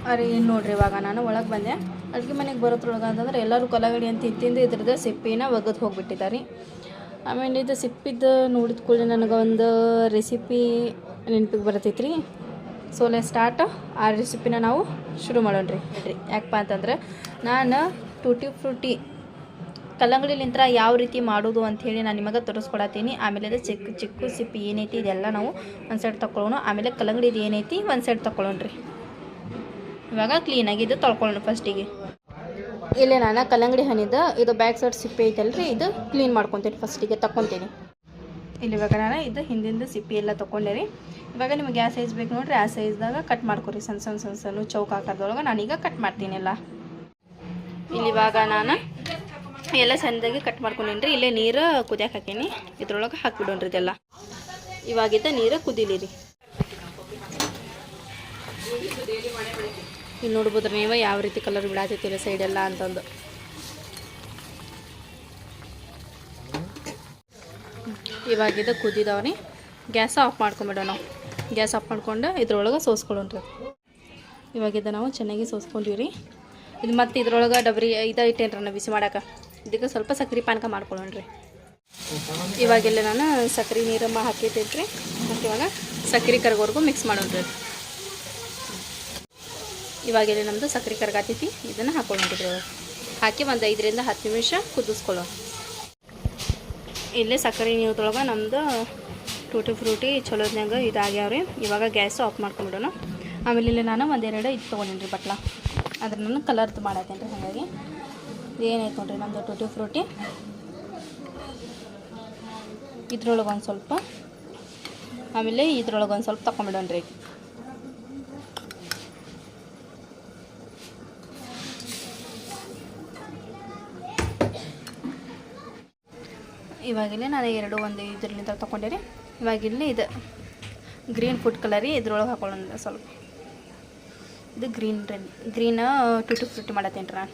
ಅರೆ ಏನು ನೋಡ್ರಿ, ಇವಾಗ ನಾನು ಒಳಗೆ ಬಂದೆ. ಅಡುಗೆ ಮನೆಗೆ ಬರೋದ್ರೊಳಗೆ ಅಂತಂದ್ರೆ ಎಲ್ಲರೂ ಕಲ್ಲಂಗಡಿ ಅಂತ ತಿಂದು ಇದ್ರದ್ದು ಸಿಪ್ಪಿನ ಒಗೆದು ಹೋಗಿಬಿಟ್ಟಿದ್ದಾರೆ. ಆಮೇಲೆ ಇದು ಸಿಪ್ಪಿದ್ದು ನೋಡಿದ ಕೂಡಲೇ ನನಗೆ ಒಂದು ರೆಸಿಪಿ ನೆನಪಿಗೆ ಬರ್ತೈತ್ರಿ. ಸೊ ಸ್ಟಾರ್ಟ್ ಆ ರೆಸಿಪಿನ ನಾವು ಶುರು ಮಾಡೋಣ ರೀ. ಯಾಕಪ್ಪ ಅಂತಂದ್ರೆ ನಾನು ಟೂಟಿ ಫ್ರೂಟಿ ಕಲ್ಲಂಗಡಿಲಿಂತ್ರ ಯಾವ ರೀತಿ ಮಾಡೋದು ಅಂಥೇಳಿ ನಾನು ನಿಮಗೆ ತೋರಿಸ್ಕೊಡತ್ತೀನಿ. ಆಮೇಲೆ ಅದು ಚಿಕ್ಕ ಚಿಕ್ಕ ಸಿಪ್ಪಿ ಏನೈತಿ ಇದೆಲ್ಲ ನಾವು ಒಂದು ಸೈಡ್ ತೊಗೊಳ್ಳೋಣ. ಆಮೇಲೆ ಕಲ್ಲಂಗಡಿದು ಏನೈತಿ ಒಂದು ಸೈಡ್ ತೊಗೊಳ್ಳೋಣ ರೀ. ಇವಾಗ ಕ್ಲೀನಾಗಿ ಇದು ತೊಳ್ಕೊಳ್ಳೋಣ. ಫಸ್ಟಿಗೆ ಇಲ್ಲೇ ನಾನು ಕಲ್ಲಂಗಡಿ ಹಣ್ಣಿದ್ದು ಇದು ಬ್ಯಾಕ್ ಸೈಡ್ ಸಿಪ್ಪೆ ಐತಲ್ರಿ, ಇದು ಕ್ಲೀನ್ ಮಾಡ್ಕೊತೀನಿ. ಫಸ್ಟಿಗೆ ತಗೊತೀನಿ. ಇಲ್ಲಿ ಇವಾಗ ನಾನು ಇದು ಹಿಂದಿಂದ ಸಿಪ್ಪಿ ಎಲ್ಲ ತೊಗೊಂಡೆ ರೀ. ಇವಾಗ ನಿಮಗೆ ಯಾವ ಸೈಜ್ ಬೇಕು ನೋಡಿರಿ, ಆ ಸೈಜ್ದಾಗ ಕಟ್ ಮಾಡ್ಕೊರಿ. ಸಣ್ಣ ಸಣ್ಣ ಸಣ್ಣ ಸಣ್ಣ ಚೌಕ ಆಕಾರದೊಳಗೆ ನಾನೀಗ ಕಟ್ ಮಾಡ್ತೀನಿ ಎಲ್ಲ. ಇಲ್ಲಿ ಇವಾಗ ನಾನು ಎಲ್ಲ ಸಣ್ಣದಾಗಿ ಕಟ್ ಮಾಡ್ಕೊಂಡೇನಿ ರೀ. ಇಲ್ಲೇ ನೀರು ಕುದಿಯಕ್ಕೆ ಹಾಕೀನಿ, ಇದ್ರೊಳಗೆ ಹಾಕಿಬಿಡೋಣ್ರಿ ಇದೆಲ್ಲ. ಇವಾಗಿದ್ದ ನೀರು ಕುದೀಲಿ ರೀ. ಇಲ್ಲಿ ನೋಡ್ಬೋದ್ರಿ ನೀವು ಯಾವ ರೀತಿ ಕಲರ್ ಬಿಡಾತೈತಿಲ್ಲ ಸೈಡೆಲ್ಲ ಅಂತಂದು. ಇವಾಗಿದ್ದ ಕುದಿದವ್ರಿ. ಗ್ಯಾಸ್ ಆಫ್ ಮಾಡ್ಕೊಂಬಿಡೋಣ ನಾವು. ಗ್ಯಾಸ್ ಆಫ್ ಮಾಡ್ಕೊಂಡು ಇದ್ರೊಳಗೆ ಸೋಸ್ಕೊಳ್ಳೋಣ್ರಿ. ಇವಾಗಿದ್ದ ನಾವು ಚೆನ್ನಾಗಿ ಸೋಸ್ಕೊಂಡ್ವಿ ರೀ. ಇದು ಮತ್ತು ಇದ್ರೊಳಗೆ ಡಬ್ರಿ ಇದು ಇಟ್ಟೇನ್ರಿ ನಾನು ಬಿಸಿ ಮಾಡೋಕೆ. ಇದಕ್ಕೆ ಸ್ವಲ್ಪ ಸಕ್ಕರೆ ಪಾನಕ ಮಾಡ್ಕೊಳ್ಳೋಣ್ರಿ. ಇವಾಗೆಲ್ಲ ನಾನು ಸಕ್ಕರೆ ನೀರಮ್ಮ ಹಾಕಿಟ್ಟೈತ್ರಿ. ಮತ್ತು ಇವಾಗ ಸಕ್ಕರೆ ಕರಗೋವರೆಗೂ ಮಿಕ್ಸ್ ಮಾಡೋಣ್ರಿ. ಇವಾಗೆಲ್ಲ ನಮ್ಮದು ಸಕ್ಕರೆ ಕರಗಾತೈತಿ. ಇದನ್ನು ಹಾಕೊಳ್ಳೋಣ್ರಿ. ಹಾಕಿ ಒಂದು 5 ರಿಂದ 10 ನಿಮಿಷ ಕುದಿಸ್ಕೊಳ್ಳೋಣ. ಇಲ್ಲೇ ಸಕ್ಕರೆ ನೀರದೊಳಗೆ ನಮ್ಮದು ಟೂಟಿ ಫ್ರೂಟಿ ಚಲೋದ್ನಾಗ ಇದಾಗ್ಯಾವ್ರಿ. ಇವಾಗ ಗ್ಯಾಸ್ ಆಫ್ ಮಾಡ್ಕೊಂಬಿಡೋಣ. ಆಮೇಲೆ ಇಲ್ಲಿ ನಾನು ಒಂದೆರಡು ಇದು ತೊಗೊಂಡಿನಿ ರೀ ಬಟ್ಲ, ಅದ್ರ ನಾನು ಕಲರ್ದು ಮಾಡತ್ತೇನೆ ರೀ. ಹಾಗಾಗಿ ಏನೈತೆ ನೋಡಿರಿ ನಮ್ಮದು ಟೂಟಿ ಫ್ರೂಟಿ. ಇದ್ರೊಳಗೆ ಒಂದು ಸ್ವಲ್ಪ, ಆಮೇಲೆ ಇದ್ರೊಳಗೆ ಒಂದು ಸ್ವಲ್ಪ ತೊಗೊಂಬಿಡೋಣ ರೀ. ಇವಾಗಿಲ್ಲಿ ನಾನು ಒಂದು ಇದರಿಂದ ತೊಗೊಂಡೆ ರೀ. ಇವಾಗಿಲ್ಲಿ ಇದು ಗ್ರೀನ್ ಫುಡ್ ಕಲರ್ ರೀ, ಇದ್ರೊಳಗೆ ಹಾಕೊಳ್ಳೋಣ ಸ್ವಲ್ಪ. ಇದು ಗ್ರೀನ್ ಟೂಟಿ ಫ್ರೂಟಿ ಮಾಡತ್ತೇನೆ ರೀ ನಾನು.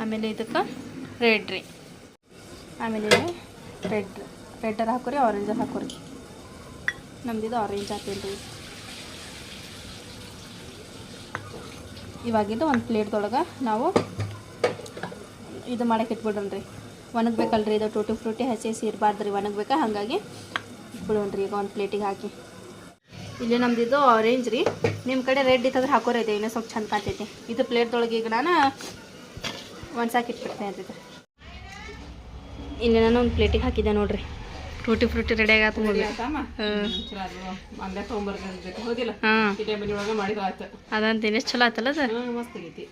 ಆಮೇಲೆ ಇದಕ್ಕೆ ರೆಡ್ ರೀ. ಆಮೇಲೆ ರೆಡ್ಡರ್ ಹಾಕೋರಿ, ಆರೆಂಜರ್ ಹಾಕೋರಿ. ನಮ್ದಿದು ಆರೆಂಜ್ ಹಾಕೇನಿ ರೀ. ಇವಾಗಿದ್ದು ಒಂದು ಪ್ಲೇಟ್ದೊಳಗೆ ನಾವು ಇದು ಮಾಡಕ್ಕೆ ಇಟ್ಬಿಡೋಣ್ರಿ. ಒಣಗಬೇಕಲ್ರಿ ಇದು ಟೂಟಿ ಫ್ರೂಟಿ, ಹಸಿ ಇರಬಾರ್ದು ರೀ, ಒಣಗಬೇಕಾ. ಹಾಗಾಗಿ ಇಟ್ಬಿಡೋಣ್ರಿ ಈಗ ಒಂದು ಪ್ಲೇಟಿಗೆ ಹಾಕಿ. ಇಲ್ಲಿ ನಮ್ದಿದು ಆರೆಂಜ್ ರೀ. ನಿಮ್ಮ ಕಡೆ ರೆಡ್ ಇತ್ತಂದ್ರೆ ಹಾಕೋರಿ, ಇದೆ ಇನ್ನೂ ಸ್ವಲ್ಪ ಚಂದ ಕಾಣ್ತೈತಿ. ಇದು ಪ್ಲೇಟ್ದೊಳಗೆ ಈಗ ನಾನು ಒಣಸಾಕಿ ಇಟ್ಬಿಡ್ತೇನೆ ಅಂತಿದ್ದೆ. ಇಲ್ಲಿ ನಾನು ಒಂದು ಪ್ಲೇಟಿಗೆ ಹಾಕಿದ್ದೆ ನೋಡಿರಿ. ಟೂಟಿ ಫ್ರೂಟಿ ರೆಡಿ ಆಗತ್ತೆ ನೋಡ್ರಿ. ಹಾಂ ಅದಂತೀನಿ ಎಷ್ಟು ಚಲೋ ಆಯ್ತಲ್ಲ ಅದು. ಮಸ್ತ್ ಆಗೈತಿ.